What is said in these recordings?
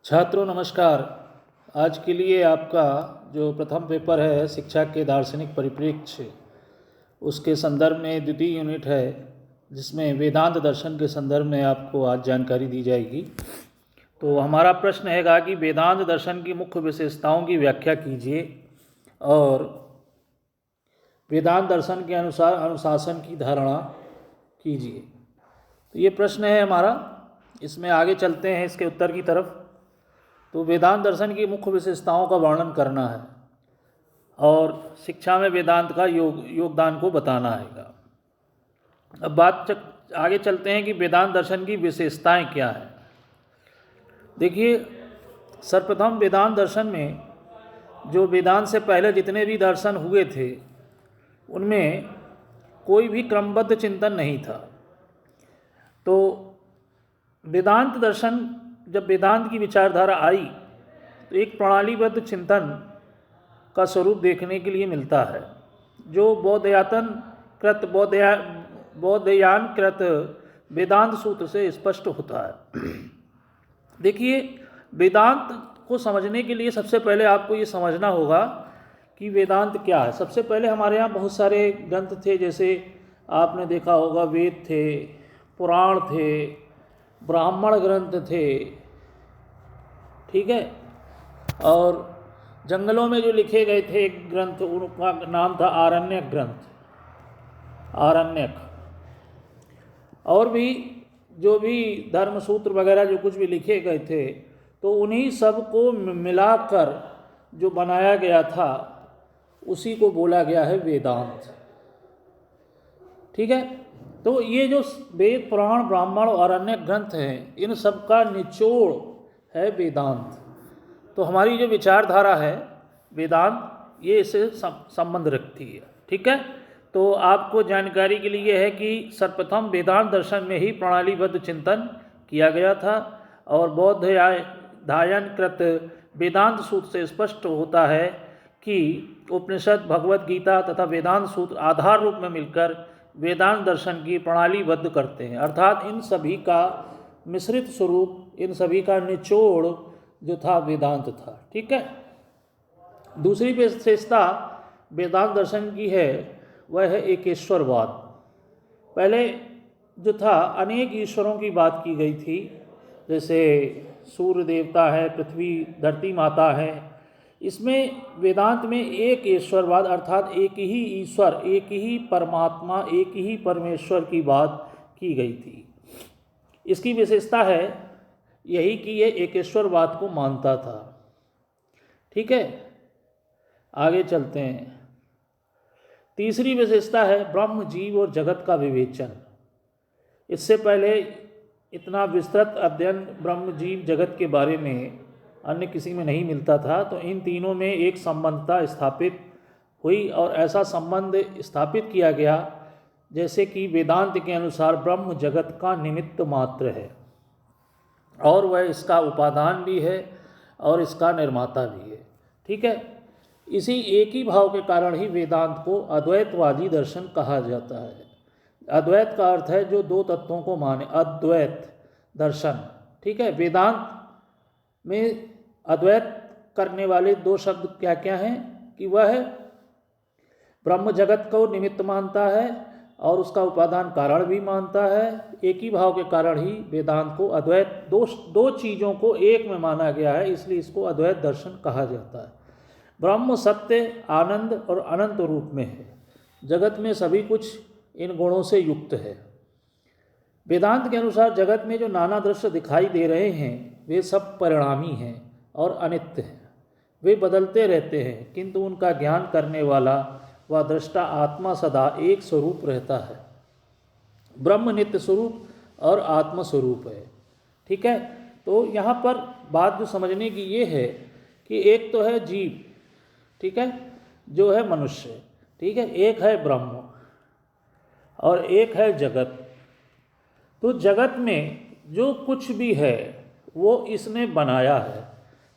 छात्रों नमस्कार। आज के लिए आपका जो प्रथम पेपर है शिक्षा के दार्शनिक परिप्रेक्ष्य, उसके संदर्भ में द्वितीय यूनिट है, जिसमें वेदांत दर्शन के संदर्भ में आपको आज जानकारी दी जाएगी। तो हमारा प्रश्न हैगा कि वेदांत दर्शन की मुख्य विशेषताओं की व्याख्या कीजिए और वेदांत दर्शन के अनुसार अनुशासन की धारणा कीजिए। तो ये प्रश्न है हमारा। इसमें आगे चलते हैं इसके उत्तर की तरफ। तो वेदांत दर्शन की मुख्य विशेषताओं का वर्णन करना है और शिक्षा में वेदांत का योगदान को बताना है। अब आगे चलते हैं कि वेदांत दर्शन की विशेषताएं क्या है। देखिए, सर्वप्रथम वेदांत दर्शन में जो वेदांत से पहले जितने भी दर्शन हुए थे उनमें कोई भी क्रमबद्ध चिंतन नहीं था। तो वेदांत दर्शन, जब वेदांत की विचारधारा आई तो एक प्रणालीबद्ध चिंतन का स्वरूप देखने के लिए मिलता है, जो बौद्धयान कृत वेदांत सूत्र से स्पष्ट होता है। देखिए, वेदांत को समझने के लिए सबसे पहले आपको ये समझना होगा कि वेदांत क्या है। सबसे पहले हमारे यहाँ बहुत सारे ग्रंथ थे, जैसे आपने देखा होगा वेद थे, पुराण थे, ब्राह्मण ग्रंथ थे, ठीक है। और जंगलों में जो लिखे गए थे एक ग्रंथ, उनका नाम था आरण्यक ग्रंथ, आरण्यक। और भी जो भी धर्मसूत्र वगैरह जो कुछ भी लिखे गए थे, तो उन्हीं सब को मिलाकर जो बनाया गया था उसी को बोला गया है वेदांत, ठीक है। तो ये जो वेद, पुराण, ब्राह्मण और अन्य ग्रंथ हैं, इन सब का निचोड़ है वेदांत। तो हमारी जो विचारधारा है वेदांत, ये इससे संबंध रखती है, ठीक है। तो आपको जानकारी के लिए है कि सर्वप्रथम वेदांत दर्शन में ही प्रणालीबद्ध चिंतन किया गया था और बौद्धयान कृत वेदांत सूत्र से स्पष्ट होता है कि उपनिषद, भगवद गीता तथा वेदांत सूत्र आधार रूप में मिलकर वेदांत दर्शन की प्रणालीबद्ध करते हैं। अर्थात इन सभी का मिश्रित स्वरूप, इन सभी का निचोड़ जो था वेदांत था, ठीक है। दूसरी विशेषता वेदांत दर्शन की है वह है एकेश्वरवाद। पहले जो था अनेक ईश्वरों की बात की गई थी, जैसे सूर्य देवता है, पृथ्वी, धरती माता है। इसमें वेदांत में एक ईश्वरवाद अर्थात एक ही ईश्वर, एक ही परमात्मा, एक ही परमेश्वर की बात की गई थी। इसकी विशेषता है यही कि ये एकेश्वरवाद को मानता था, ठीक है। आगे चलते हैं। तीसरी विशेषता है ब्रह्म, जीव और जगत का विवेचन। इससे पहले इतना विस्तृत अध्ययन ब्रह्म, जीव, जगत के बारे में अन्य किसी में नहीं मिलता था। तो इन तीनों में एक संबंधता स्थापित हुई और ऐसा संबंध स्थापित किया गया जैसे कि वेदांत के अनुसार ब्रह्म जगत का निमित्त मात्र है और वह इसका उपादान भी है और इसका निर्माता भी है, ठीक है। इसी एक ही भाव के कारण ही वेदांत को अद्वैतवादी दर्शन कहा जाता है। अद्वैत का अर्थ है जो दो तत्वों को माने, अद्वैत दर्शन, ठीक है। वेदांत में अद्वैत करने वाले दो शब्द क्या क्या हैं कि वह ब्रह्म जगत को निमित्त मानता है और उसका उपादान कारण भी मानता है। एक ही भाव के कारण ही वेदांत को अद्वैत, दो चीज़ों को एक में माना गया है, इसलिए इसको अद्वैत दर्शन कहा जाता है। ब्रह्म सत्य, आनंद और अनंत रूप में है। जगत में सभी कुछ इन गुणों से युक्त है। वेदांत के अनुसार जगत में जो नाना दृश्य दिखाई दे रहे हैं वे सब परिणामी हैं और अनित्य हैं। वे बदलते रहते हैं, किंतु उनका ज्ञान करने वाला व दृष्टा आत्मा सदा एक स्वरूप रहता है। ब्रह्म नित्य स्वरूप और आत्म स्वरूप है, ठीक है। तो यहाँ पर बात जो समझने की ये है कि एक तो है जीव, ठीक है, जो है मनुष्य, ठीक है, एक है ब्रह्म और एक है जगत। तो जगत में जो कुछ भी है वो इसने बनाया है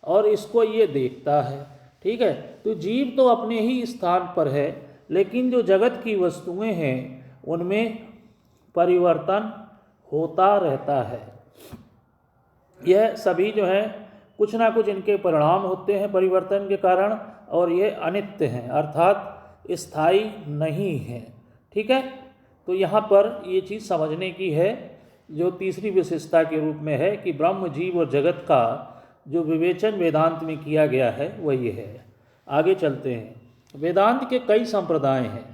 और इसको ये देखता है, ठीक है। तो जीव तो अपने ही स्थान पर है, लेकिन जो जगत की वस्तुएं हैं उनमें परिवर्तन होता रहता है। यह सभी जो है कुछ ना कुछ इनके परिणाम होते हैं परिवर्तन के कारण, और ये अनित्य हैं अर्थात स्थायी नहीं हैं। ठीक है, तो यहाँ पर ये चीज़ समझने की है, जो तीसरी विशेषता के रूप में है कि ब्रह्म, जीव और जगत का जो विवेचन वेदांत में किया गया है वह ये है। आगे चलते हैं। वेदांत के कई संप्रदाय हैं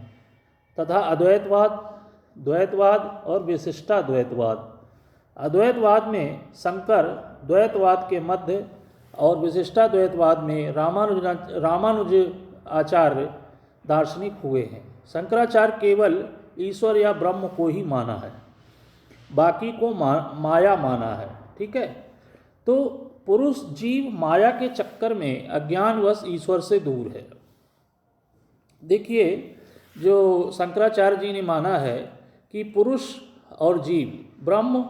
तथा अद्वैतवाद, द्वैतवाद और विशिष्टाद्वैतवाद। अद्वैतवाद में शंकर द्वैतवाद के मध्य और विशिष्टाद्वैतवाद में रामानुज आचार्य दार्शनिक हुए हैं। शंकराचार्य केवल ईश्वर या ब्रह्म को ही माना है, बाकी को माया माना है। ठीक है, तो पुरुष जीव माया के चक्कर में अज्ञानवश ईश्वर से दूर है। देखिए, जो शंकराचार्य जी ने माना है कि पुरुष और जीव, ब्रह्म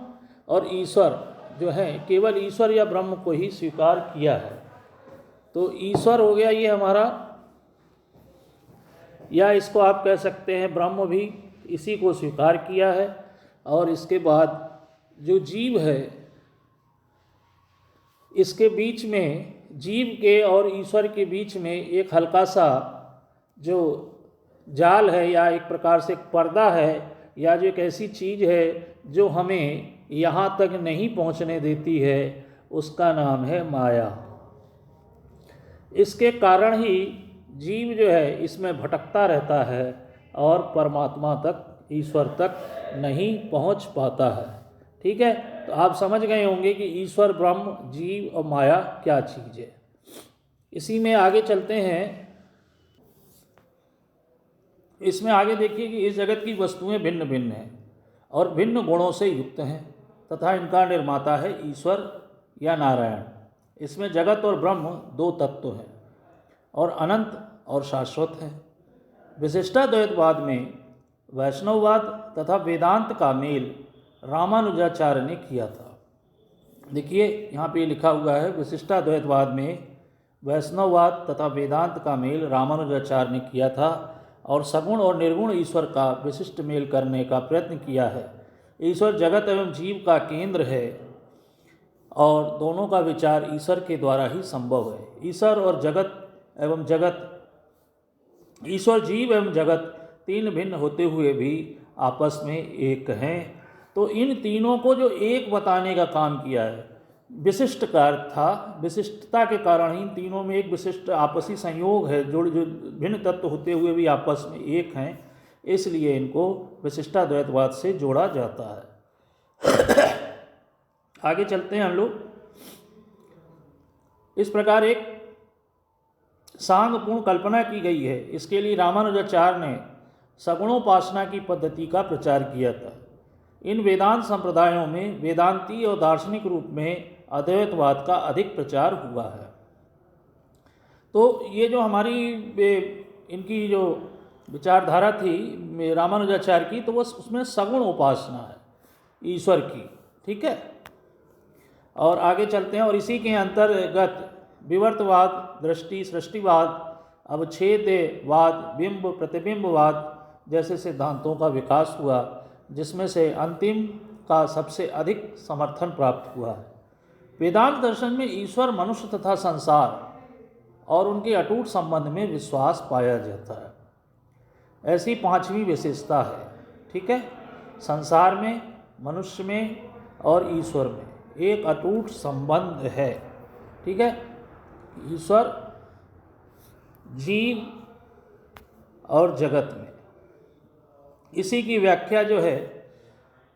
और ईश्वर जो है, केवल ईश्वर या ब्रह्म को ही स्वीकार किया है। तो ईश्वर हो गया ये हमारा, या इसको आप कह सकते हैं ब्रह्म भी, इसी को स्वीकार किया है। और इसके बाद जो जीव है, इसके बीच में, जीव के और ईश्वर के बीच में एक हल्का सा जो जाल है, या एक प्रकार से पर्दा है, या जो एक ऐसी चीज़ है जो हमें यहाँ तक नहीं पहुँचने देती है, उसका नाम है माया। इसके कारण ही जीव जो है इसमें भटकता रहता है और परमात्मा तक, ईश्वर तक नहीं पहुँच पाता है। ठीक है, तो आप समझ गए होंगे कि ईश्वर, ब्रह्म, जीव और माया क्या चीज़ है। इसी में आगे चलते हैं। इसमें आगे देखिए कि इस जगत की वस्तुएं भिन्न भिन्न हैं और भिन्न गुणों से युक्त हैं तथा इनका निर्माता है ईश्वर या नारायण। इसमें जगत और ब्रह्म दो तत्व हैं और अनंत और शाश्वत है। विशिष्टाद्वैतवाद में वैष्णववाद तथा वेदांत का मेल रामानुजाचार्य ने किया था। देखिए, यहाँ पे लिखा हुआ है, विशिष्टाद्वैतवाद में वैष्णववाद तथा वेदांत का मेल रामानुजाचार्य ने किया था और सगुण और निर्गुण ईश्वर का विशिष्ट मेल करने का प्रयत्न किया है। ईश्वर जगत एवं जीव का केंद्र है और दोनों का विचार ईश्वर के द्वारा ही संभव है। ईश्वर और जगत एवं जगत, ईश्वर, जीव एवं जगत तीन भिन्न होते हुए भी आपस में एक हैं। तो इन तीनों को जो एक बताने का काम किया है, विशिष्ट का अर्थ था, विशिष्टता के कारण ही इन तीनों में एक विशिष्ट आपसी संयोग है, जो भिन्न तत्व होते हुए भी आपस में एक हैं, इसलिए इनको विशिष्टाद्वैतवाद से जोड़ा जाता है। आगे चलते हैं हम लोग। इस प्रकार एक सांगपूर्ण कल्पना की गई है। इसके लिए रामानुजाचार्य ने सगुणोपासना की पद्धति का प्रचार किया था। इन वेदांत संप्रदायों में वेदांती और दार्शनिक रूप में अद्वैतवाद का अधिक प्रचार हुआ है। तो ये जो हमारी इनकी जो विचारधारा थी रामानुजाचार्य की, तो वो उसमें सगुण उपासना है ईश्वर की। ठीक है, और आगे चलते हैं। और इसी के अंतर्गत विवर्तवाद, दृष्टि सृष्टिवाद, अवच्छेदवाद, बिंब प्रतिबिंबवाद जैसे सिद्धांतों का विकास हुआ, जिसमें से अंतिम का सबसे अधिक समर्थन प्राप्त हुआ है। वेदांत दर्शन में ईश्वर, मनुष्य तथा संसार और उनके अटूट संबंध में विश्वास पाया जाता है। ऐसी पांचवी विशेषता है। ठीक है, संसार में, मनुष्य में और ईश्वर में एक अटूट संबंध है। ठीक है, ईश्वर, जीव और जगत में। इसी की व्याख्या जो है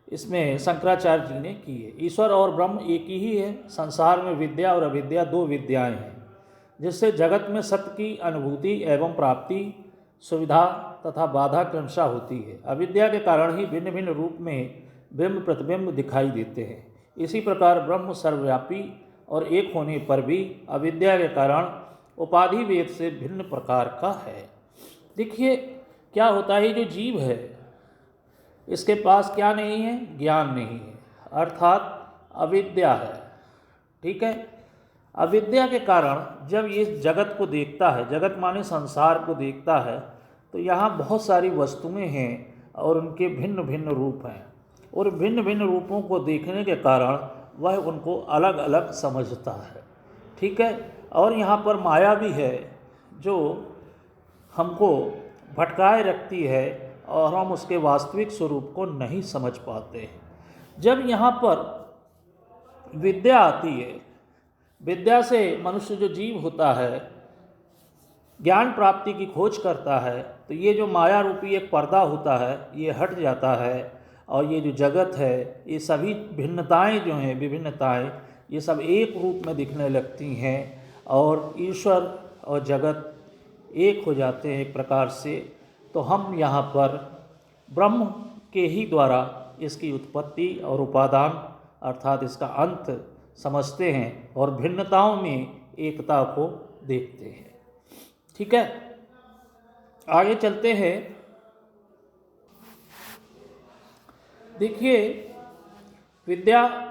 इसमें शंकराचार्य जी ने की है। ईश्वर और ब्रह्म एक ही है। संसार में विद्या और अविद्या दो विद्याएं हैं, जिससे जगत में सत्य की अनुभूति एवं प्राप्ति, सुविधा तथा बाधा क्रमशः होती है। अविद्या के कारण ही भिन्न भिन्न रूप में बिंब प्रतिबिंब दिखाई देते हैं। इसी प्रकार ब्रह्म सर्वव्यापी और एक होने पर भी अविद्या के कारण उपाधि भेद से भिन्न प्रकार का है। देखिए, क्या होता है, जो जीव है इसके पास क्या नहीं है, ज्ञान नहीं है, अर्थात अविद्या है। ठीक है, अविद्या के कारण जब ये जगत को देखता है, जगत माने संसार को देखता है, तो यहाँ बहुत सारी वस्तुएं हैं और उनके भिन्न भिन्न रूप हैं, और भिन्न भिन्न रूपों को देखने के कारण वह उनको अलग अलग समझता है। ठीक है। और यहाँ पर माया भी है जो हमको भटकाए रखती है और हम उसके वास्तविक स्वरूप को नहीं समझ पाते हैं। जब यहाँ पर विद्या आती है, विद्या से मनुष्य जो जीव होता है ज्ञान प्राप्ति की खोज करता है, तो ये जो माया रूपी एक पर्दा होता है ये हट जाता है, और ये जो जगत है ये सभी भिन्नताएं जो हैं, विभिन्नताएं, ये सब एक रूप में दिखने लगती हैं और ईश्वर और जगत एक हो जाते हैं एक प्रकार से। तो हम यहाँ पर ब्रह्म के ही द्वारा इसकी उत्पत्ति और उपादान अर्थात इसका अंत समझते हैं और भिन्नताओं में एकता को देखते हैं। ठीक है, आगे चलते हैं। देखिए, विद्या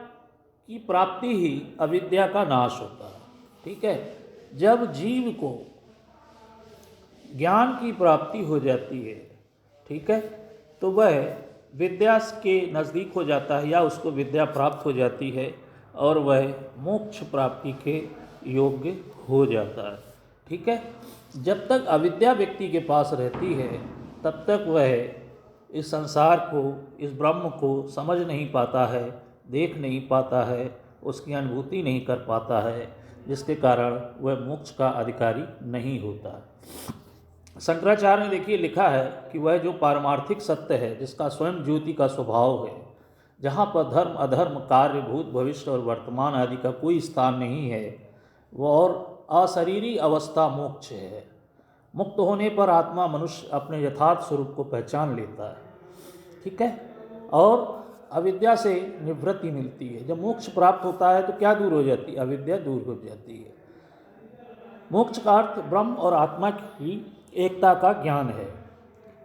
की प्राप्ति ही अविद्या का नाश होता है। ठीक है, जब जीव को ज्ञान की प्राप्ति हो जाती है, ठीक है, तो वह विद्या के नज़दीक हो जाता है या उसको विद्या प्राप्त हो जाती है और वह मोक्ष प्राप्ति के योग्य हो जाता है। ठीक है, जब तक अविद्या व्यक्ति के पास रहती है तब तक वह इस संसार को, इस ब्रह्म को समझ नहीं पाता है, देख नहीं पाता है, उसकी अनुभूति नहीं कर पाता है, जिसके कारण वह मोक्ष का अधिकारी नहीं होता है। शंकराचार्य ने देखिए लिखा है कि वह जो पारमार्थिक सत्य है, जिसका स्वयं ज्योति का स्वभाव है, जहाँ पर धर्म अधर्म कार्य भूत भविष्य और वर्तमान आदि का कोई स्थान नहीं है, वो और अशरीरी अवस्था मोक्ष है। मुक्त होने पर आत्मा मनुष्य अपने यथार्थ स्वरूप को पहचान लेता है। ठीक है, और अविद्या से निवृत्ति मिलती है। जब मोक्ष प्राप्त होता है तो क्या दूर हो जाती है? अविद्या दूर हो जाती है। मोक्ष का अर्थ ब्रह्म और आत्मा की एकता का ज्ञान है।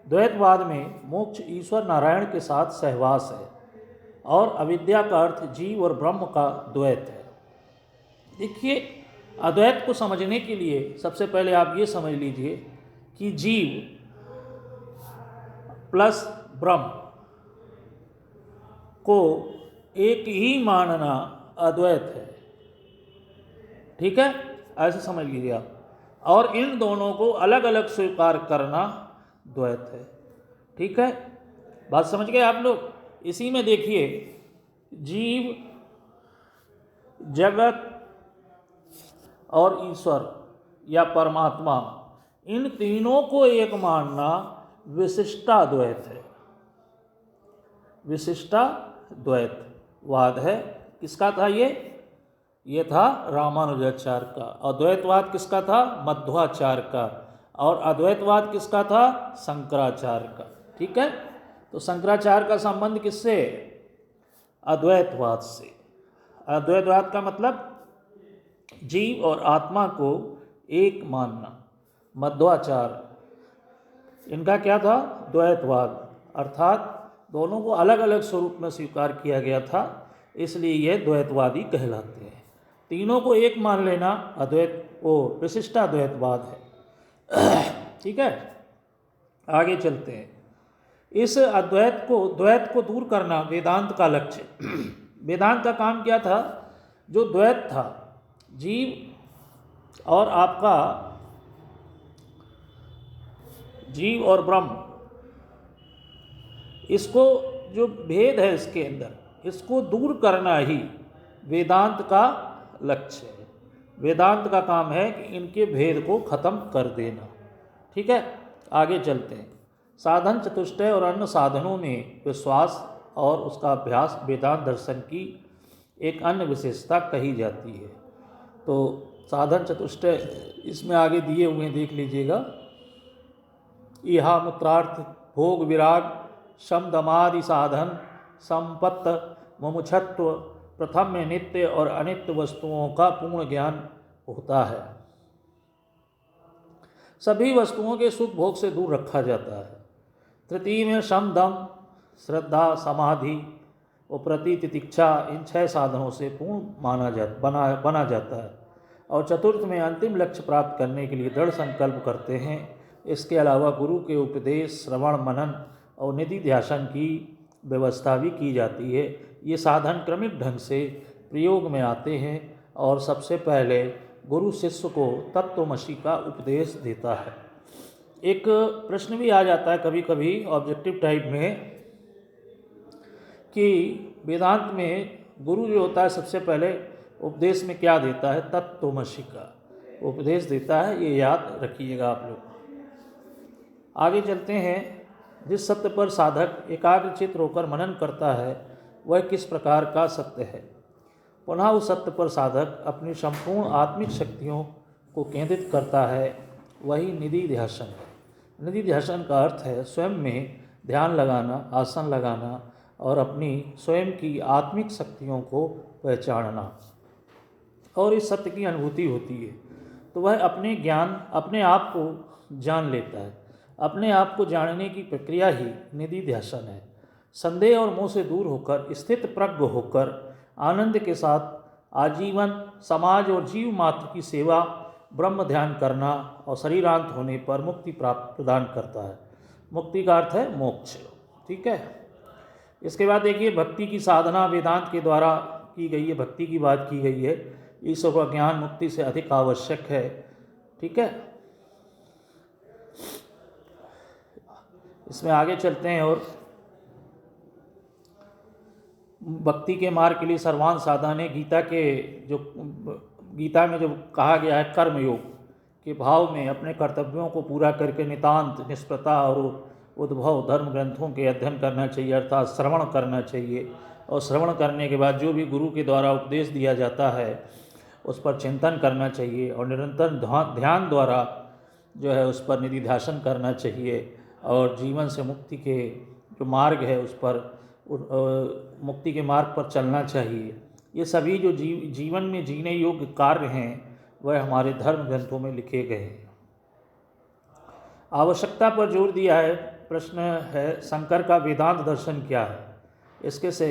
द्वैतवाद में मोक्ष ईश्वर नारायण के साथ सहवास है और अविद्या का अर्थ जीव और ब्रह्म का द्वैत है। देखिए, अद्वैत को समझने के लिए सबसे पहले आप ये समझ लीजिए कि जीव प्लस ब्रह्म को एक ही मानना अद्वैत है। ठीक है, ऐसे समझ लीजिए आप, और इन दोनों को अलग अलग स्वीकार करना द्वैत है। ठीक है, बात समझ गए आप लोग? इसी में देखिए, जीव, जगत और ईश्वर या परमात्मा, इन तीनों को एक मानना विशिष्टाद्वैत है। विशिष्टाद्वैतवाद है। किसका था ये था रामानुजाचार्य का। अद्वैतवाद किसका था? मध्वाचार्य का। और अद्वैतवाद किसका था? शंकराचार्य का। ठीक है, तो शंकराचार्य का संबंध किससे? अद्वैतवाद से। अद्वैतवाद का मतलब जीव और आत्मा को एक मानना। मध्वाचार्य, इनका क्या था? द्वैतवाद, अर्थात दोनों को अलग अलग स्वरूप में स्वीकार किया गया था, इसलिए ये द्वैतवादी कहलाते हैं। तीनों को एक मान लेना अद्वैत विशिष्टाद्वैतवाद है। ठीक है, आगे चलते हैं। इस द्वैत को दूर करना वेदांत का लक्ष्य। वेदांत का काम क्या था? जो द्वैत था, जीव और ब्रह्म, इसको जो भेद है इसके अंदर, इसको दूर करना ही वेदांत का लक्ष्य है। वेदांत का काम है कि इनके भेद को खत्म कर देना। ठीक है, आगे चलते हैं। साधन चतुष्टय और अन्य साधनों में विश्वास और उसका अभ्यास वेदांत दर्शन की एक अन्य विशेषता कही जाती है। तो साधन चतुष्टय इसमें आगे दिए हुए देख लीजिएगा। इहा मूत्रार्थ भोग विराग शम दमादि साधन संपत्त मुमुक्षत्व प्रथम में नित्य और अनित्य वस्तुओं का पूर्ण ज्ञान होता है। सभी वस्तुओं के सुख भोग से दूर रखा जाता है। तृतीय में शम दम श्रद्धा समाधि और प्रति तितिक्षा, इन 6 साधनों से पूर्ण बना जाता है। और चतुर्थ में अंतिम लक्ष्य प्राप्त करने के लिए दृढ़ संकल्प करते हैं। इसके अलावा गुरु के उपदेश, श्रवण, मनन और निधि ध्यान की व्यवस्था भी की जाती है। ये साधन क्रमिक ढंग से प्रयोग में आते हैं और सबसे पहले गुरु शिष्य को तत्वमसि का उपदेश देता है। एक प्रश्न भी आ जाता है कभी कभी ऑब्जेक्टिव टाइप में कि वेदांत में गुरु जो होता है सबसे पहले उपदेश में क्या देता है, तत्वमसि का उपदेश देता है। ये याद रखिएगा आप लोग। आगे चलते हैं। जिस सत्य पर साधक एकाग्रचित्त होकर मनन करता है वह किस प्रकार का सत्य है। पुनः उस सत्य पर साधक अपनी संपूर्ण आत्मिक शक्तियों को केंद्रित करता है, वही निधिध्यासन है। निधिध्यासन का अर्थ है स्वयं में ध्यान लगाना, आसन लगाना और अपनी स्वयं की आत्मिक शक्तियों को पहचानना और इस सत्य की अनुभूति होती है तो वह अपने आप को जान लेता है। अपने आप को जानने की प्रक्रिया ही निधिध्यासन है। संदेह और मोह से दूर होकर स्थित प्रज्ञ होकर आनंद के साथ आजीवन समाज और जीव मात्र की सेवा, ब्रह्म ध्यान करना और शरीरांत होने पर मुक्ति प्राप्त प्रदान करता है। मुक्ति का अर्थ है मोक्ष। ठीक है। इसके बाद देखिए भक्ति की साधना वेदांत के द्वारा की गई है। भक्ति की बात की गई है। ईश्वर का ज्ञान मुक्ति से अधिक आवश्यक है। ठीक है। इसमें आगे चलते हैं और भक्ति के मार्ग के लिए सर्वान साधन है। गीता में जो कहा गया है कर्म योग के भाव में अपने कर्तव्यों को पूरा करके नितांत निष्प्रता और उद्भव धर्म ग्रंथों के अध्ययन करना चाहिए, अर्थात श्रवण करना चाहिए। और श्रवण करने के बाद जो भी गुरु के द्वारा उपदेश दिया जाता है उस पर चिंतन करना चाहिए और निरंतर ध्यान द्वारा जो है उस पर निधिध्यासन करना चाहिए और जीवन से मुक्ति के जो मार्ग है उस पर मुक्ति के मार्ग पर चलना चाहिए। ये सभी जो जीवन में जीने योग्य कार्य हैं वह हमारे धर्म ग्रंथों में लिखे गए हैं। आवश्यकता पर जोर दिया है। प्रश्न है शंकर का वेदांत दर्शन क्या है। इसके से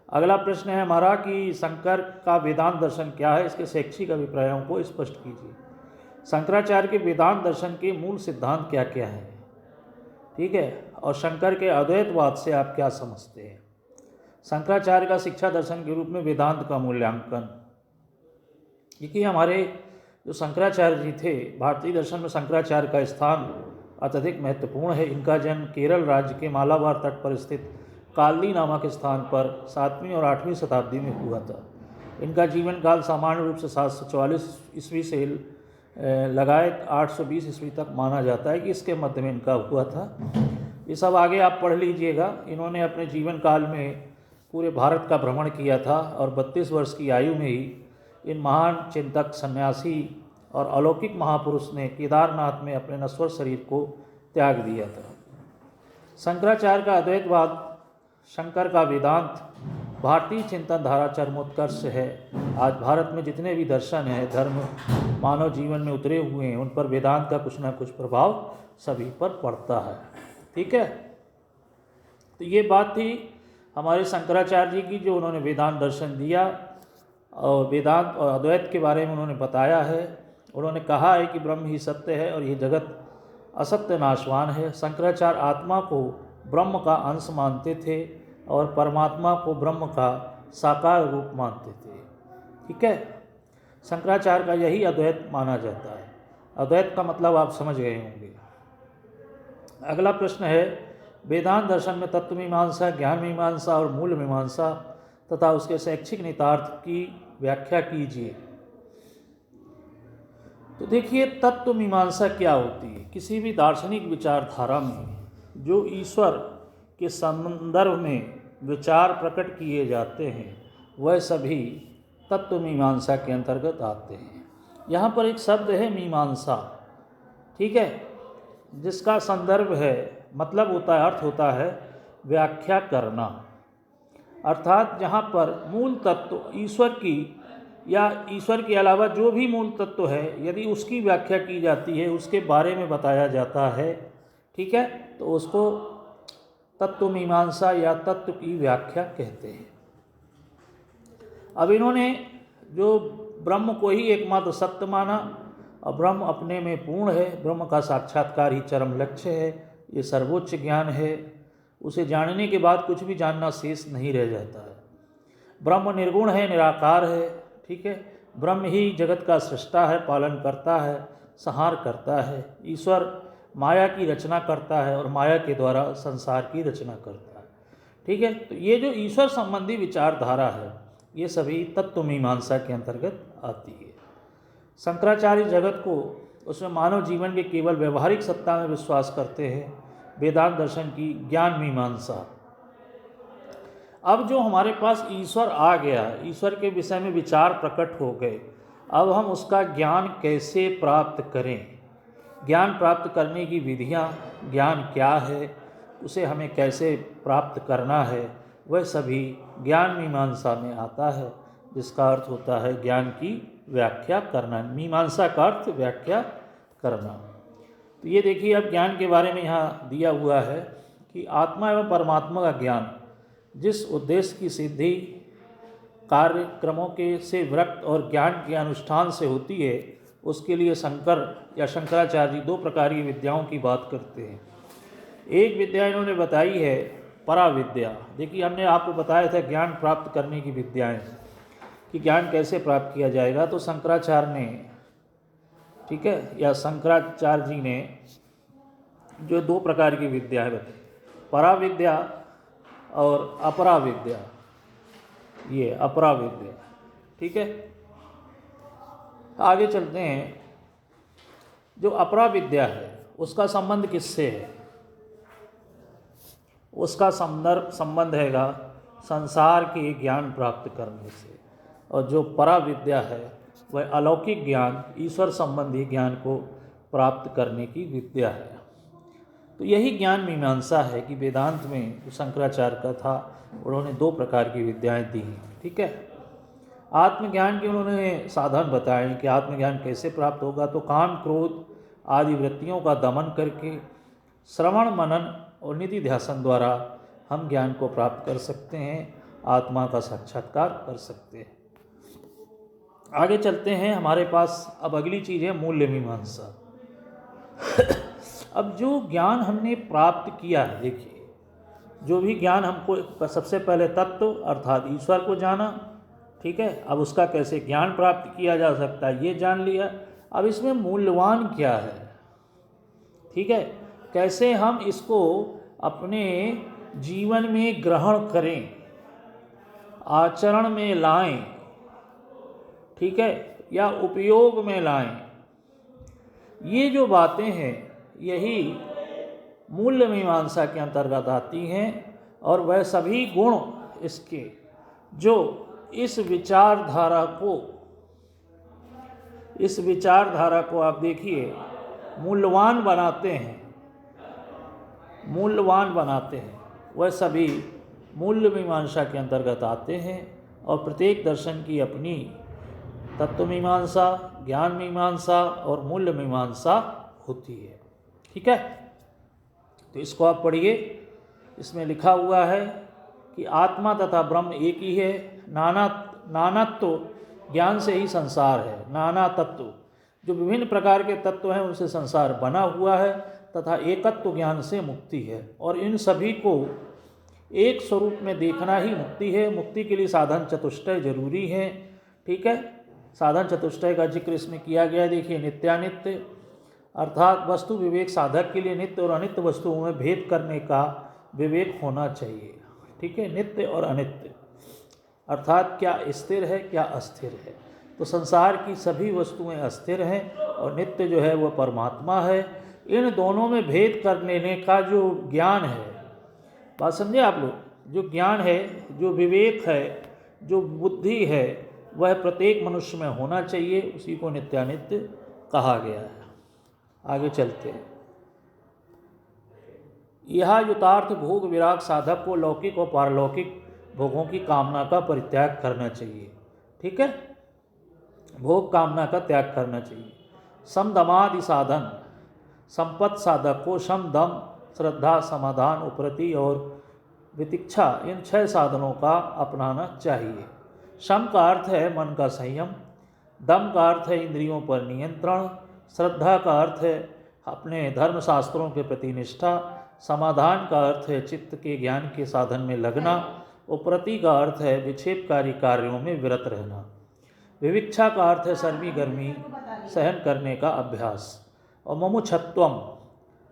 अगला प्रश्न है हमारा कि शंकर का वेदांत दर्शन क्या है। इसके शैक्षिक अभिप्रायों को स्पष्ट कीजिए। शंकराचार्य के वेदांत दर्शन के मूल सिद्धांत क्या क्या हैं। ठीक है। और शंकर के अद्वैतवाद से आप क्या समझते हैं। शंकराचार्य का शिक्षा दर्शन के रूप में वेदांत का मूल्यांकन। क्योंकि हमारे जो शंकराचार्य जी थे, भारतीय दर्शन में शंकराचार्य का स्थान अत्यधिक महत्वपूर्ण है। इनका जन्म केरल राज्य के मालाबार तट पर स्थित कालनी नामक स्थान पर 7वीं और 8वीं शताब्दी में हुआ था। इनका जीवन काल सामान्य रूप से 744 ईस्वी से लगाए 820 ईस्वी तक माना जाता है कि इसके मध्य में इनका हुआ था। ये सब आगे आप पढ़ लीजिएगा। इन्होंने अपने जीवन काल में पूरे भारत का भ्रमण किया था और 32 वर्ष की आयु में ही इन महान चिंतक, सन्यासी और अलौकिक महापुरुष ने केदारनाथ में अपने नश्वर शरीर को त्याग दिया था। शंकराचार्य का अद्वैतवाद, शंकर का वेदांत भारतीय चिंतन धारा चरमोत्कर्ष है। आज भारत में जितने भी दर्शन हैं, धर्म मानव जीवन में उतरे हुए हैं, उन पर वेदांत का कुछ ना कुछ प्रभाव सभी पर पड़ता है। ठीक है। तो ये बात थी हमारे शंकराचार्य जी की, जो उन्होंने वेदांत दर्शन दिया और वेदांत और अद्वैत के बारे में उन्होंने बताया है। उन्होंने कहा है कि ब्रह्म ही सत्य है और ये जगत असत्य नाशवान है। शंकराचार्य आत्मा को ब्रह्म का अंश मानते थे और परमात्मा को ब्रह्म का साकार रूप मानते थे। ठीक है। शंकराचार्य का यही अद्वैत माना जाता है। अद्वैत का मतलब आप समझ गए होंगे। अगला प्रश्न है वेदांत दर्शन में तत्व मीमांसा, ज्ञान मीमांसा और मूल मीमांसा तथा उसके शैक्षिक निहितार्थ की व्याख्या कीजिए। तो देखिए तत्व मीमांसा क्या होती है। किसी भी दार्शनिक विचारधारा में जो ईश्वर के संदर्भ में विचार प्रकट किए जाते हैं वह सभी तत्व मीमांसा के अंतर्गत आते हैं। यहाँ पर एक शब्द है मीमांसा। ठीक है। जिसका संदर्भ है, मतलब होता है, अर्थ होता है व्याख्या करना। अर्थात जहाँ पर मूल तत्व ईश्वर की या ईश्वर के अलावा जो भी मूल तत्व है, यदि उसकी व्याख्या की जाती है, उसके बारे में बताया जाता है, ठीक है, तो उसको तत्व मीमांसा या तत्व की व्याख्या कहते हैं। अब इन्होंने जो ब्रह्म को ही एकमात्र सत्य माना और ब्रह्म अपने में पूर्ण है, ब्रह्म का साक्षात्कार ही चरम लक्ष्य है, ये सर्वोच्च ज्ञान है। उसे जानने के बाद कुछ भी जानना शेष नहीं रह जाता है। ब्रह्म निर्गुण है, निराकार है, ठीक है, ब्रह्म ही जगत का सृष्टा है, पालन करता है, संहार करता है। ईश्वर माया की रचना करता है और माया के द्वारा संसार की रचना करता है। ठीक है, तो ये जो ईश्वर संबंधी विचारधारा है ये सभी तत्व मीमांसा के अंतर्गत आती है। शंकराचार्य जगत को उसमें मानव जीवन के केवल व्यवहारिक सत्ता में विश्वास करते हैं, वेदांत दर्शन की ज्ञान मीमांसा। अब जो हमारे पास ईश्वर आ गया, ईश्वर के विषय में विचार प्रकट हो गए, अब हम उसका ज्ञान कैसे प्राप्त करें, ज्ञान प्राप्त करने की विधियाँ, ज्ञान क्या है, उसे हमें कैसे प्राप्त करना है, वह सभी ज्ञान मीमांसा में आता है, जिसका अर्थ होता है ज्ञान की व्याख्या करना। मीमांसा का अर्थ व्याख्या करना। तो ये देखिए, अब ज्ञान के बारे में यहाँ दिया हुआ है कि आत्मा एवं परमात्मा का ज्ञान जिस उद्देश्य की सिद्धि कार्यक्रमों के से विरक्त और ज्ञान के अनुष्ठान से होती है, उसके लिए शंकर या शंकराचार्य जी दो प्रकार की विद्याओं की बात करते हैं। एक विद्या इन्होंने बताई है पराविद्या। देखिए, हमने आपको बताया था ज्ञान प्राप्त करने की विद्याएं कि ज्ञान कैसे प्राप्त किया जाएगा। तो शंकराचार्य ने, ठीक है, या शंकराचार्य जी ने जो दो प्रकार की विद्याएं बताई, पराविद्या और अपराविद्या, ये अपराविद्या। ठीक है, आगे चलते हैं। जो अपराविद्या है उसका संबंध किससे है? उसका संबंध हैगा संसार के ज्ञान प्राप्त करने से, और जो पराविद्या है वह अलौकिक ज्ञान, ईश्वर संबंधी ज्ञान को प्राप्त करने की विद्या है। तो यही ज्ञान मीमांसा है कि वेदांत में जो शंकराचार्य का था, उन्होंने दो प्रकार की विद्याएं दी। ठीक है, आत्मज्ञान के उन्होंने साधन बताए कि आत्मज्ञान कैसे प्राप्त होगा। तो काम, क्रोध आदि वृत्तियों का दमन करके श्रवण, मनन और निधि ध्यासन द्वारा हम ज्ञान को प्राप्त कर सकते हैं, आत्मा का साक्षात्कार कर सकते हैं। आगे चलते हैं। हमारे पास अब अगली चीज़ है मूल्य मीमांसा। अब जो ज्ञान हमने प्राप्त किया है, देखिए, जो भी ज्ञान हमको, सबसे पहले तत्व अर्थात ईश्वर को जाना, ठीक है, अब उसका कैसे ज्ञान प्राप्त किया जा सकता है ये जान लिया। अब इसमें मूल्यवान क्या है, ठीक है, कैसे हम इसको अपने जीवन में ग्रहण करें, आचरण में लाएं, ठीक है, या उपयोग में लाएं, ये जो बातें हैं यही मूल्य मीमांसा के अंतर्गत आती हैं। और वह सभी गुण इसके जो इस विचारधारा को आप देखिए मूल्यवान बनाते हैं, वह सभी मूल्य मीमांसा के अंतर्गत आते हैं। और प्रत्येक दर्शन की अपनी तत्व मीमांसा, ज्ञान मीमांसा और मूल्य मीमांसा होती है। ठीक है, तो इसको आप पढ़िए। इसमें लिखा हुआ है कि आत्मा तथा ब्रह्म एक ही है, नानात्व ज्ञान से ही संसार है। नाना तत्व, जो विभिन्न प्रकार के तत्व हैं उनसे संसार बना हुआ है, तथा एकत्व ज्ञान से मुक्ति है। और इन सभी को एक स्वरूप में देखना ही मुक्ति है। मुक्ति के लिए साधन चतुष्टय जरूरी है। ठीक है, साधन चतुष्टय का जिक्र इसमें किया गया है। देखिए, नित्यानित्य अर्थात वस्तु विवेक साधक के लिए नित्य और अनित्य वस्तुओं में भेद करने का विवेक होना चाहिए। ठीक है, नित्य और अनित्य अर्थात क्या स्थिर है, क्या अस्थिर है। तो संसार की सभी वस्तुएं अस्थिर हैं और नित्य जो है वह परमात्मा है। इन दोनों में भेद कर लेने का जो ज्ञान है, बात समझे आप लोग, जो ज्ञान है, जो विवेक है, जो बुद्धि है, वह प्रत्येक मनुष्य में होना चाहिए। उसी को नित्यानित्य कहा गया है। आगे चलते हैं। यह युतार्थ भोग विराग साधक को लौकिक और पारलौकिक भोगों की कामना का परित्याग करना चाहिए। ठीक है, भोग कामना का त्याग करना चाहिए। सम दमादि साधन, संपत्ति साधक को शम, दम, श्रद्धा, समाधान, उपरति और वितिक्षा, इन 6 साधनों का अपनाना चाहिए। शम का अर्थ है मन का संयम, दम का अर्थ है इंद्रियों पर नियंत्रण, श्रद्धा का अर्थ है अपने धर्मशास्त्रों के प्रति निष्ठा, समाधान का अर्थ है चित्त के ज्ञान के साधन में लगना, उपरति का अर्थ है विक्षेपकारी कार्यों में विरत रहना। विविक्षा का अर्थ है सर्दी गर्मी सहन करने का अभ्यास। और मुमुक्षत्वम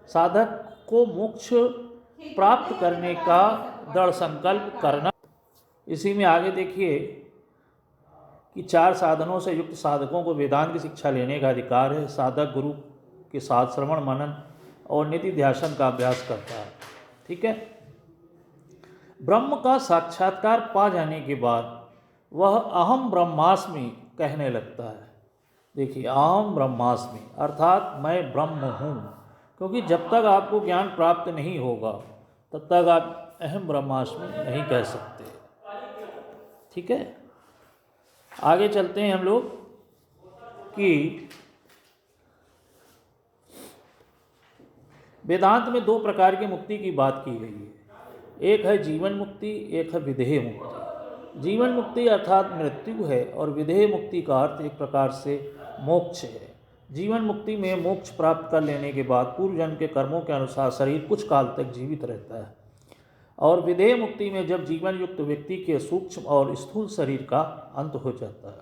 साधक को मोक्ष प्राप्त करने का दृढ़ संकल्प करना। इसी में आगे देखिए कि 4 साधनों से युक्त साधकों को वेदांत की शिक्षा लेने का अधिकार है। साधक गुरु के साथ श्रवण मनन और निधि ध्यान का अभ्यास करता है। ठीक है। ब्रह्म का साक्षात्कार पा जाने के बाद वह अहम ब्रह्मास्मि कहने लगता है। देखिए, अहम ब्रह्मास्मि अर्थात मैं ब्रह्म हूँ, क्योंकि जब तक आपको ज्ञान प्राप्त नहीं होगा तब तक आप अहम ब्रह्मास्मि नहीं कह सकते। ठीक है। आगे चलते हैं हम लोग कि वेदांत में 2 प्रकार की मुक्ति की बात की गई है। एक है जीवन मुक्ति, एक है विदेह मुक्ति। जीवन मुक्ति अर्थात मृत्यु है और विदेह मुक्ति का अर्थ एक प्रकार से मोक्ष है। जीवन मुक्ति में मोक्ष प्राप्त कर लेने के बाद पूर्व जन्म के कर्मों के अनुसार शरीर कुछ काल तक जीवित रहता है, और विदेह मुक्ति में जब जीवन युक्त व्यक्ति के सूक्ष्म और स्थूल शरीर का अंत हो जाता है।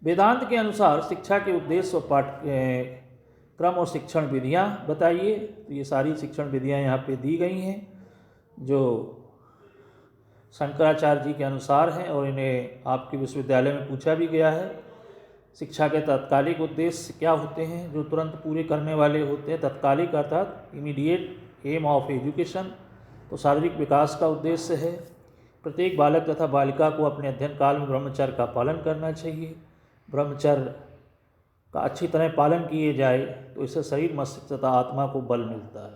वेदांत के अनुसार शिक्षा के उद्देश्य और पाठ्यक्रम और शिक्षण विधियाँ बताइए। तो ये सारी शिक्षण विधियाँ यहाँ पे दी गई हैं जो शंकराचार्य जी के अनुसार हैं, और इन्हें आपके विश्वविद्यालय में पूछा भी गया है। शिक्षा के तात्कालिक उद्देश्य क्या होते हैं जो तुरंत पूरे करने वाले होते हैं। तात्कालिक अर्थात इमीडिएट एम ऑफ एजुकेशन, तो शारीरिक विकास का उद्देश्य है। प्रत्येक बालक तथा बालिका को अपने अध्ययन काल में ब्रह्मचर्य का पालन करना चाहिए। ब्रह्मचर्य का अच्छी तरह पालन किए जाए तो इससे शरीर मस्तिष्क तथा आत्मा को बल मिलता है।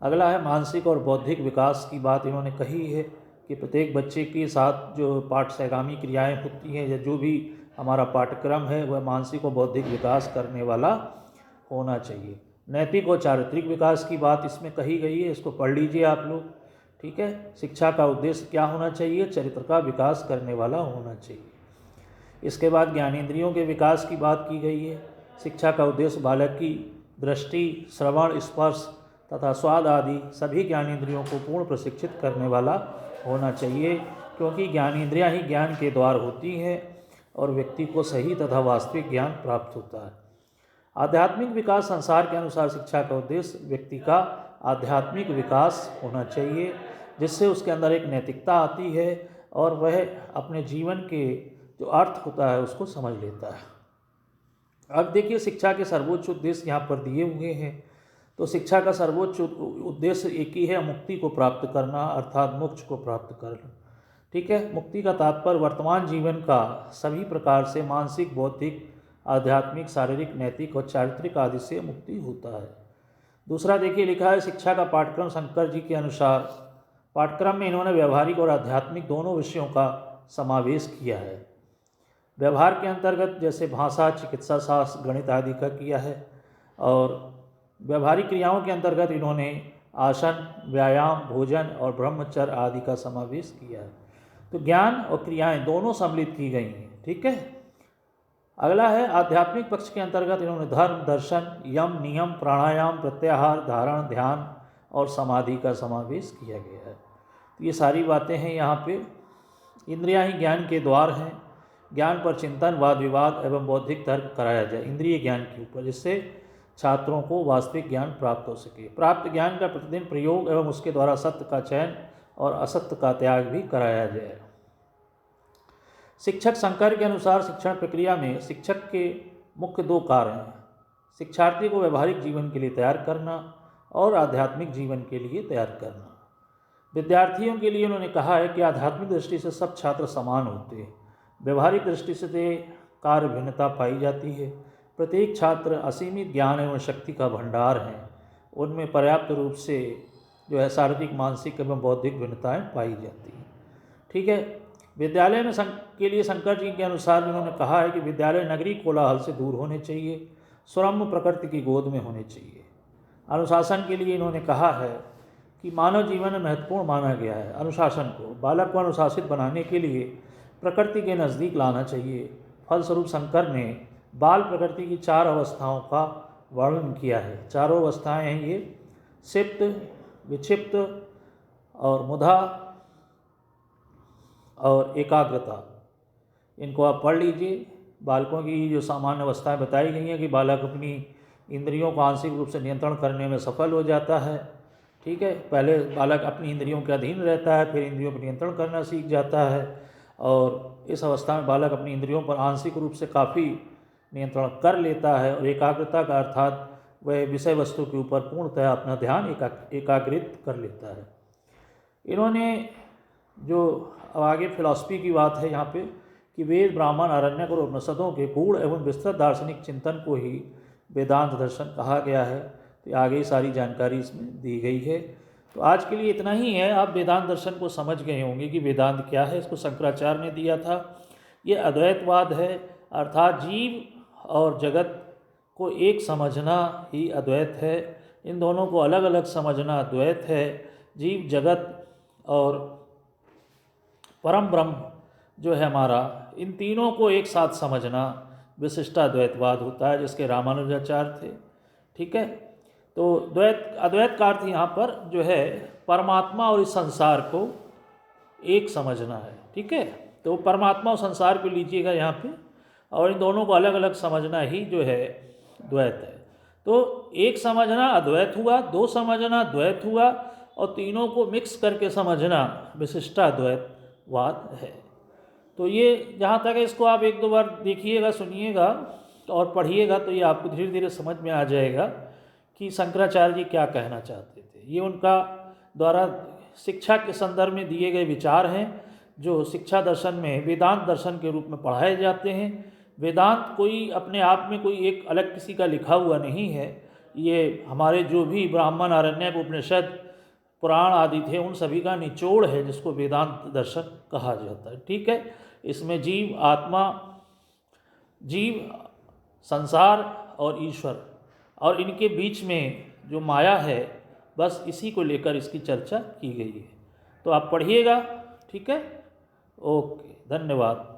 अगला है मानसिक और बौद्धिक विकास की बात इन्होंने कही है कि प्रत्येक बच्चे के साथ जो पाठ्यगामी क्रियाएं होती हैं या जो भी हमारा पाठ्यक्रम है वह मानसिक और बौद्धिक विकास करने वाला होना चाहिए। नैतिक और चारित्रिक विकास की बात इसमें कही गई है, इसको पढ़ लीजिए आप लोग। ठीक है। शिक्षा का उद्देश्य क्या होना चाहिए? चरित्र का विकास करने वाला होना चाहिए। इसके बाद ज्ञानेंद्रियों के विकास की बात की गई है। शिक्षा का उद्देश्य बालक की दृष्टि, श्रवण, स्पर्श तथा स्वाद आदि सभी ज्ञानेंद्रियों को पूर्ण प्रशिक्षित करने वाला होना चाहिए, क्योंकि ज्ञानेंद्रियां ही ज्ञान के द्वार होती हैं और व्यक्ति को सही तथा वास्तविक ज्ञान प्राप्त होता है। आध्यात्मिक विकास संसार के अनुसार शिक्षा का उद्देश्य व्यक्ति का आध्यात्मिक विकास होना चाहिए, जिससे उसके अंदर एक नैतिकता आती है और वह अपने जीवन के जो अर्थ होता है उसको समझ लेता है। अब देखिए, शिक्षा के सर्वोच्च उद्देश्य यहाँ पर दिए हुए हैं। तो शिक्षा का सर्वोच्च उद्देश्य एक ही है, मुक्ति को प्राप्त करना अर्थात मोक्ष को प्राप्त करना। ठीक है। मुक्ति का तात्पर्य वर्तमान जीवन का सभी प्रकार से मानसिक, बौद्धिक, आध्यात्मिक, शारीरिक, नैतिक और चारित्रिक आदि से मुक्ति होता है। दूसरा देखिए, लिखा है शिक्षा का पाठ्यक्रम शंकर जी के अनुसार पाठ्यक्रम में इन्होंने व्यवहारिक और आध्यात्मिक दोनों विषयों का समावेश किया है। व्यवहार के अंतर्गत जैसे भाषा, चिकित्सा शास्त्र, गणित आदि का किया है, और व्यवहारिक क्रियाओं के अंतर्गत इन्होंने आसन, व्यायाम, भोजन और ब्रह्मचर्य आदि का समावेश किया है। तो ज्ञान और क्रियाएं दोनों सम्मिलित की गई हैं। ठीक है। अगला है आध्यात्मिक पक्ष के अंतर्गत इन्होंने धर्म, दर्शन, यम, नियम, प्राणायाम, प्रत्याहार, धारण, ध्यान और समाधि का समावेश किया गया है। तो ये सारी बातें हैं यहाँ पे। इंद्रियां ही ज्ञान के द्वार हैं। ज्ञान पर चिंतन, वाद विवाद एवं बौद्धिक तर्क कराया जाए इंद्रिय ज्ञान के ऊपर, जिससे छात्रों को वास्तविक ज्ञान प्राप्त हो सके। प्राप्त ज्ञान का प्रतिदिन प्रयोग एवं उसके द्वारा सत्य का चयन और असत्य का त्याग भी कराया जाए। शिक्षक शंकर के अनुसार शिक्षण प्रक्रिया में शिक्षक के मुख्य 2 कार्य हैं: शिक्षार्थी को व्यवहारिक जीवन के लिए तैयार करना और आध्यात्मिक जीवन के लिए तैयार करना। विद्यार्थियों के लिए उन्होंने कहा है कि आध्यात्मिक दृष्टि से सब छात्र समान होते हैं, व्यवहारिक दृष्टि से कार्य भिन्नता पाई जाती है। प्रत्येक छात्र असीमित ज्ञान एवं शक्ति का भंडार है, उनमें पर्याप्त रूप से जो है शारीरिक, मानसिक एवं बौद्धिक भिन्नताएं पाई जाती हैं। ठीक है। विद्यालय में के लिए शंकर जी के अनुसार उन्होंने कहा है कि विद्यालय नगरीय कोलाहल से दूर होने चाहिए, सुरम्य प्रकृति की गोद में होने चाहिए। अनुशासन के लिए इन्होंने कहा है कि मानव जीवन में महत्वपूर्ण माना गया है अनुशासन को। बालक को अनुशासित बनाने के लिए प्रकृति के नज़दीक लाना चाहिए। फलस्वरूप शंकर ने बाल प्रकृति की 4 अवस्थाओं का वर्णन किया है। चारों अवस्थाएं हैं ये: सिप्त, विक्षिप्त और मुधा और एकाग्रता। इनको आप पढ़ लीजिए। बालकों की जो सामान्य अवस्थाएं बताई गई हैं कि बालक अपनी इंद्रियों को आंशिक रूप से नियंत्रण करने में सफल हो जाता है। ठीक है, पहले बालक अपनी इंद्रियों के अधीन रहता है, फिर इंद्रियों पर नियंत्रण करना सीख जाता है, और इस अवस्था में बालक अपनी इंद्रियों पर आंशिक रूप से काफ़ी नियंत्रण कर लेता है, और एकाग्रता का अर्थात वह विषय वस्तु के ऊपर पूर्णतः अपना ध्यान एकाग्रित कर लेता है। इन्होंने जो अब आगे फिलॉसफी की बात है यहाँ पे कि वेद, ब्राह्मण, आरण्यक और उपनिषदों के गूढ़ एवं विस्तृत दार्शनिक चिंतन को ही वेदांत दर्शन कहा गया है। तो आगे सारी जानकारी इसमें दी गई है। तो आज के लिए इतना ही है। आप वेदांत दर्शन को समझ गए होंगे कि वेदांत क्या है। इसको शंकराचार्य ने दिया था। ये अद्वैतवाद है, अर्थात जीव और जगत को एक समझना ही अद्वैत है। इन दोनों को अलग अलग समझना अद्वैत है। जीव जगत और परम ब्रह्म जो है हमारा, इन तीनों को एक साथ समझना विशिष्टाद्वैतवाद होता है, जिसके रामानुजाचार्य थे। ठीक है, तो अद्वैत का अर्थ यहाँ पर जो है परमात्मा और इस संसार को एक समझना है। ठीक है, तो परमात्मा और संसार को लीजिएगा यहाँ पे, और इन दोनों को अलग अलग समझना ही जो है द्वैत है। तो एक समझना अद्वैत हुआ, दो समझना द्वैत हुआ, और तीनों को मिक्स करके समझना विशिष्टाद्वैतवाद है। तो ये जहाँ तक है, इसको आप एक दो बार देखिएगा, सुनिएगा और पढ़िएगा, तो ये आपको धीरे धीरे समझ में आ जाएगा कि शंकराचार्य जी क्या कहना चाहते थे। ये उनका द्वारा शिक्षा के संदर्भ में दिए गए विचार हैं, जो शिक्षा दर्शन में वेदांत दर्शन के रूप में पढ़ाए जाते हैं। वेदांत कोई अपने आप में कोई एक अलग किसी का लिखा हुआ नहीं है। ये हमारे जो भी ब्राह्मण, आरण्यक, उपनिषद, पुराण आदि थे, उन सभी का निचोड़ है, जिसको वेदांत दर्शन कहा जाता है। ठीक है, इसमें जीव, आत्मा, जीव, संसार और ईश्वर, और इनके बीच में जो माया है, बस इसी को लेकर इसकी चर्चा की गई है। तो आप पढ़िएगा। ठीक है, ओके, धन्यवाद।